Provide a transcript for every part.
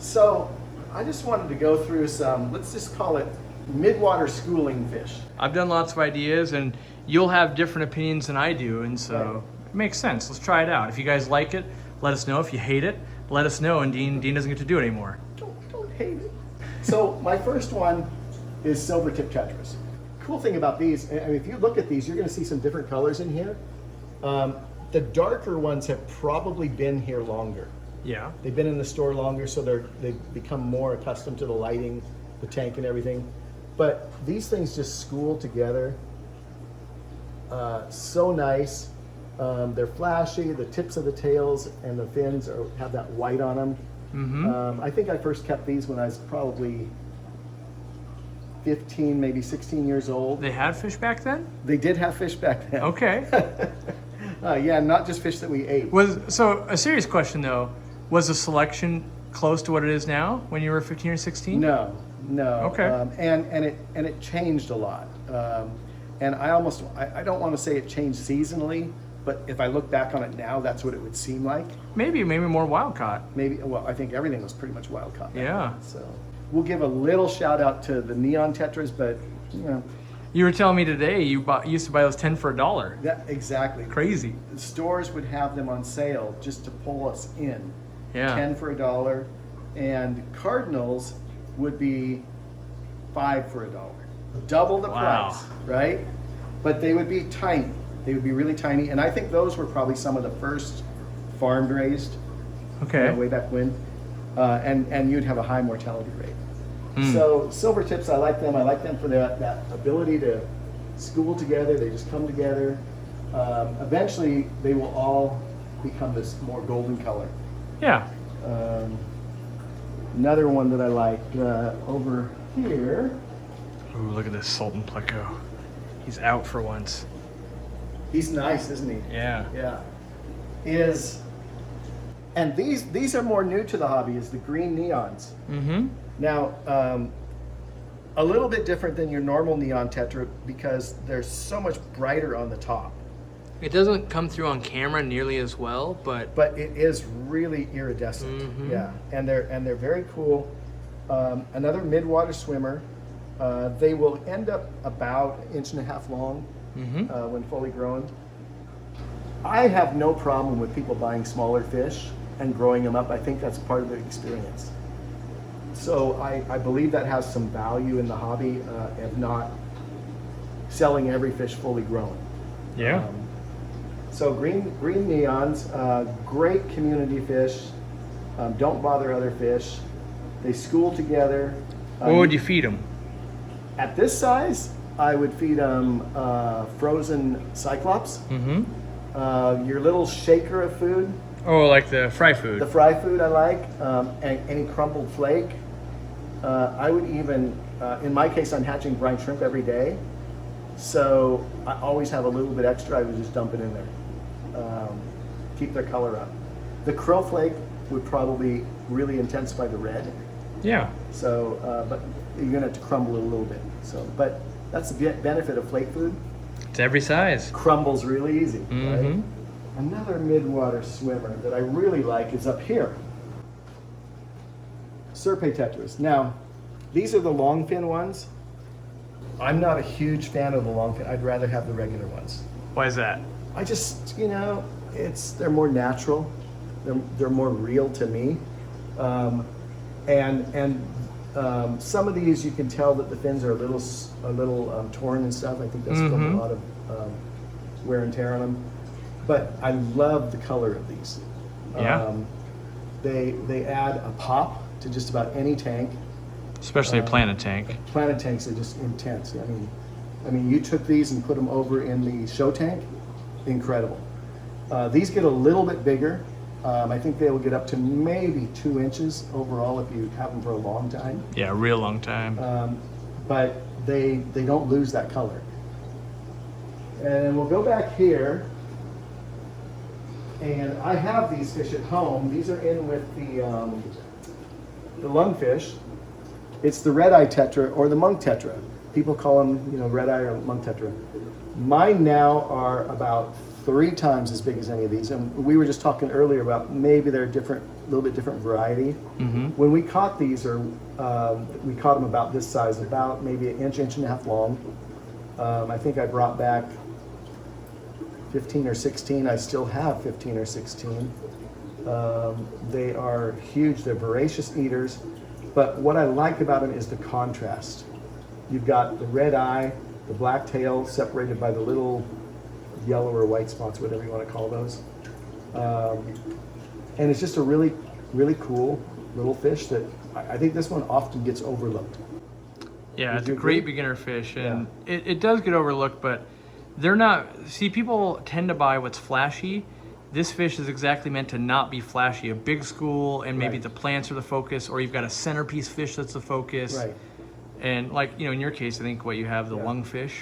So I just wanted to go through some, let's just call it midwater schooling fish. I've done lots of ideas, and you'll have different opinions than I do, and so Right. it makes sense. Let's try it out. If you guys like it, let us know. If you hate it, let us know, and Dean doesn't get to do it anymore. Don't hate it. So my first one is silver tip tetras. Cool thing about these, I mean, if you look at these, you're going to see some different colors in here. The darker ones have probably been here longer. Yeah. They've been in the store longer, so they've become more accustomed to the lighting, the tank and everything. But these things just school together. So nice. They're flashy. The tips of the tails and the fins have that white on them. Mm-hmm. I think I first kept these when I was probably 15, maybe 16 years old. They had fish back then? They did have fish back then. Okay. Yeah, not just fish that we ate. So a serious question though, was the selection close to what it is now when you were 15 or 16? No. Okay. And it changed a lot. And I don't want to say it changed seasonally, but if I look back on it now, that's what it would seem like. Maybe more wild caught. Maybe, well, I think everything was pretty much wild caught. Yeah. So we'll give a little shout out to the neon tetras, but you know. You were telling me today you used to buy those 10 for $1. That, exactly. Crazy. The stores would have them on sale just to pull us in. Yeah. 10 for $1, and cardinals would be 5 for $1. Double the Wow. price, right? But they would be tiny. They would be really tiny, and I think those were probably some of the first farm raised. Okay. Way back when, and you'd have a high mortality rate. So silver tips, I like them. I like them for that ability to school together. They just come together. Eventually, they will all become this more golden color. Yeah. Another one that I like over here. Ooh, look at this Sultan Pleco. He's out for once. He's nice, isn't he? Yeah. Yeah. And these are more new to the hobby, is the green neons. Mm-hmm. Now, a little bit different than your normal neon tetra because they're so much brighter on the top. It doesn't come through on camera nearly as well, but it is really iridescent. Mm-hmm. Yeah, and they're very cool. Another midwater swimmer. They will end up about 1.5 inches long when fully grown. I have no problem with people buying smaller fish and growing them up. I think that's part of the experience. So I believe that has some value in the hobby of not selling every fish fully grown. yeah. So green neons, great community fish. Don't bother other fish. They school together. What would you feed them? At this size, I would feed them frozen cyclops. Mm-hmm. Your little shaker of food. Oh, like the fry food. The fry food I like, and any crumbled flake. I would even, in my case, I'm hatching brine shrimp every day. So I always have a little bit extra. I would just dump it in there. Keep their color up. The krill flake would probably really intensify the red. Yeah. So, but you're gonna have to crumble it a little bit. So, but that's the benefit of flake food. It's every size. Crumbles really easy, right? Mm-hmm. Another midwater swimmer that I really like is up here. SERPAE tetras. Now, these are the long fin ones. I'm not a huge fan of the long fin. I'd rather have the regular ones. Why is that? I just, they're more natural. They're more real to me. Some of these you can tell that the fins are a little torn and stuff. I think that's from a lot of wear and tear on them. But I love the color of these. Yeah. They add a pop to just about any tank. Especially a planet tank. Planet tanks are just intense. I mean, you took these and put them over in the show tank. Incredible. These get a little bit bigger. I think they will get up to maybe 2 inches overall if you have them for a long time. Yeah, a real long time. But they don't lose that color. And we'll go back here. And I have these fish at home. These are in with the lungfish. It's the red-eye tetra or the monk tetra. People call them, red-eye or monk tetra. Mine now are about 3 times as big as any of these. And we were just talking earlier about maybe they're a little bit different variety. When we caught these, we caught them about this size, about maybe an inch, inch and a half long. I think I brought back 15 or 16. I still have 15 or 16. They are huge. They're voracious eaters. But what I like about them is the contrast. You've got the red eye, the black tail separated by the little yellow or white spots, whatever you want to call those. And it's just a really, really cool little fish that I think this one often gets overlooked. Yeah, it's a great beginner fish, and it does get overlooked, but they're not, see, people tend to buy what's flashy. This fish is exactly meant to not be flashy. A big school, and maybe the plants are the focus, or you've got a centerpiece fish that's the focus. Right. And like, you know, in your case, I think what you have, the lungfish.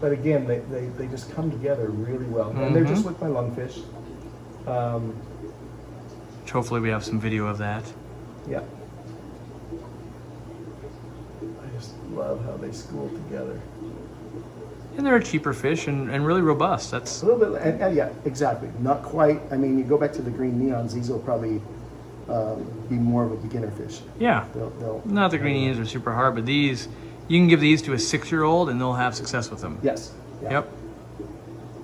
But again, they just come together really well. And they're just like my lungfish. Which hopefully we have some video of that. Yeah. I just love how they school together. And they're a cheaper fish and really robust. That's a little bit, and yeah, exactly. Not quite. I mean, you go back to the green neons; these will probably be more of a beginner fish. Yeah. Not the green neons are super hard, but these, you can give these to a 6-year-old and they'll have success with them. Yes. Yeah.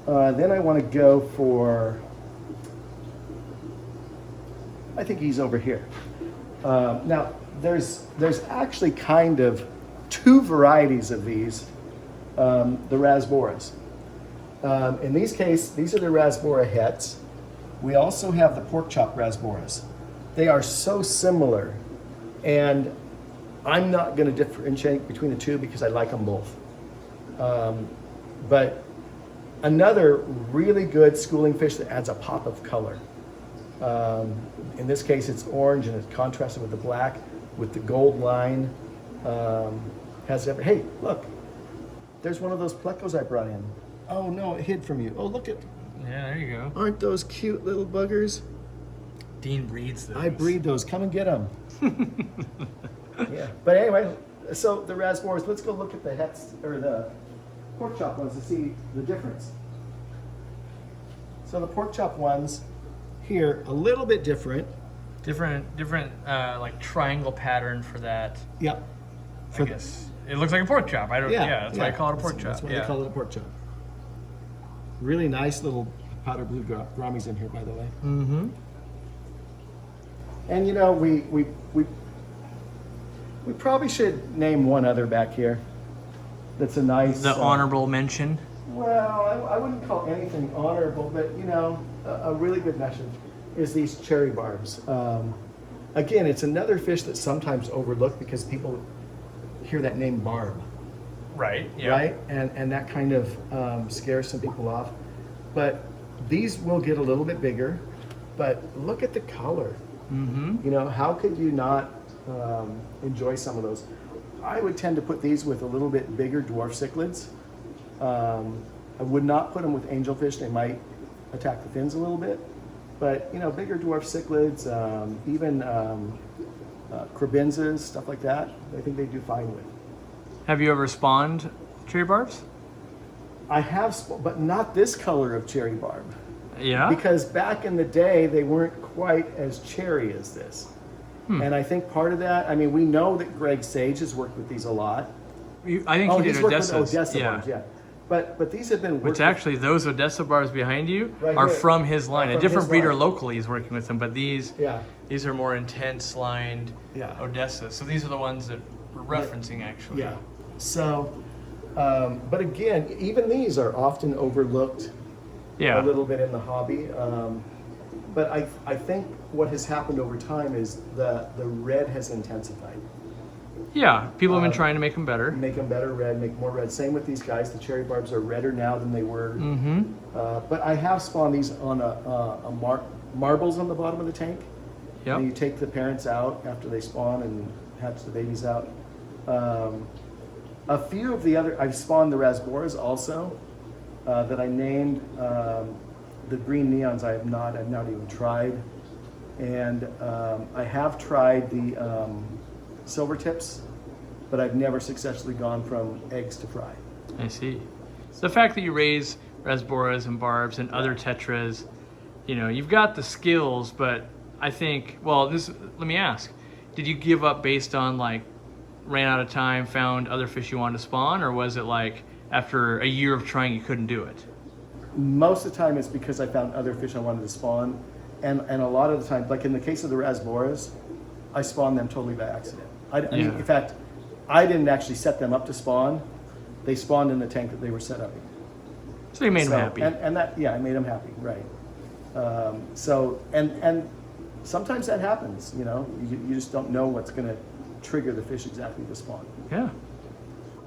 Yep. Then I want to go for. I think he's over here. Now, there's actually kind of 2 varieties of these. The RASBORAs. In these cases, these are the RASBORA hets. We also have the pork chop RASBORAs. They are so similar, and I'm not going to differentiate between the 2 because I like them both. But another really good schooling fish that adds a pop of color. In this case, it's orange and it's contrasted with the black, with the gold line. Hey, look. There's one of those plecos I brought in. Oh no, it hid from you. Oh, look at. Yeah, there you go. Aren't those cute little buggers? Dean breeds those. I breed those. Come and get them. Yeah. But anyway, so the RASBORAs, let's go look at the hets, or the pork chop ones to see the difference. So the pork chop ones here, a little bit different. Different like triangle pattern for that. Yep. I guess. It looks like a pork chop. That's why I call it a pork chop. That's why they call it a pork chop. Really nice little powder blue grammies in here, by the way. And you know, we probably should name one other back here. That's a nice. The honorable mention. Well, I wouldn't call anything honorable, but you know, a really good mention is these cherry barbs. Again, it's another fish that's sometimes overlooked because people hear that name barb. Right, yeah. Right? And that kind of scares some people off. But these will get a little bit bigger, but look at the color. You know, how could you not enjoy some of those? I would tend to put these with a little bit bigger dwarf cichlids. I would not put them with angelfish. They might attack the fins a little bit. But, you know, bigger dwarf cichlids, even crabinzas, stuff like that, I think they do fine with. Have you ever spawned cherry barbs? I have, but not this color of cherry barb. Yeah? Because back in the day, they weren't quite as cherry as this. And I think part of that, I mean, we know that Greg Sage has worked with these a lot. I think he did Odessa. Odessa Ones, yeah. But these have been Which actually, those Odessa barbs behind you right are here. from his line. From a different his breeder line. locally is working with them, but these are more intense lined Odessa. So these are the ones that we're referencing, actually. Yeah. So, but again, even these are often overlooked a little bit in the hobby. But I think what has happened over time is the red has intensified. Yeah, people have been trying to make them better. Make them better red, make more red. Same with these guys. The cherry barbs are redder now than they were. But I have spawned these on marbles on the bottom of the tank. Yep. And you take the parents out after they spawn and hatch the babies out. A few of the other, I've spawned the RASBORAs also that I named. The green neons I've not even tried. And I have tried the silver tips, but I've never successfully gone from eggs to fry. I see. So the fact that you raise RASBORAs and BARBs and other TETRAs. You know, you've got the skills, but I think, well, let me ask, did you give up based on like, ran out of time, found other fish you wanted to spawn, or was it like after a year of trying you couldn't do it? Most of the time it's because I found other fish I wanted to spawn, and a lot of the time, like in the case of the RASBORAs, I spawned them totally by accident. I mean, in fact, I didn't actually set them up to spawn. They spawned in the tank that they were set up in. So you made them happy. And that, yeah, I made them happy, right. And sometimes that happens, you know, you just don't know what's going to trigger the fish exactly to spawn. Yeah.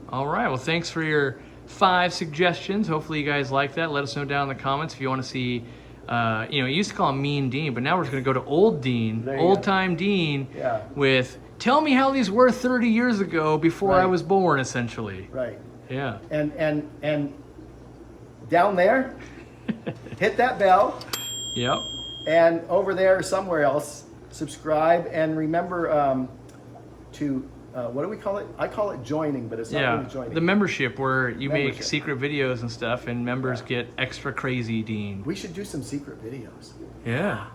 All right, well, thanks for your 5 suggestions. Hopefully you guys like that. Let us know down in the comments if you want to see, you know, you used to call him Mean Dean, but now we're just going to go to Old Dean, old time Dean, with tell me how these were 30 years ago before I was born, essentially. Right. Yeah. And down there, hit that bell. Yep. And over there somewhere else, subscribe, and remember to what do we call it? I call it joining, but it's not really joining. The membership, where you make secret videos and stuff, and members get extra crazy, Dean. We should do some secret videos. Yeah.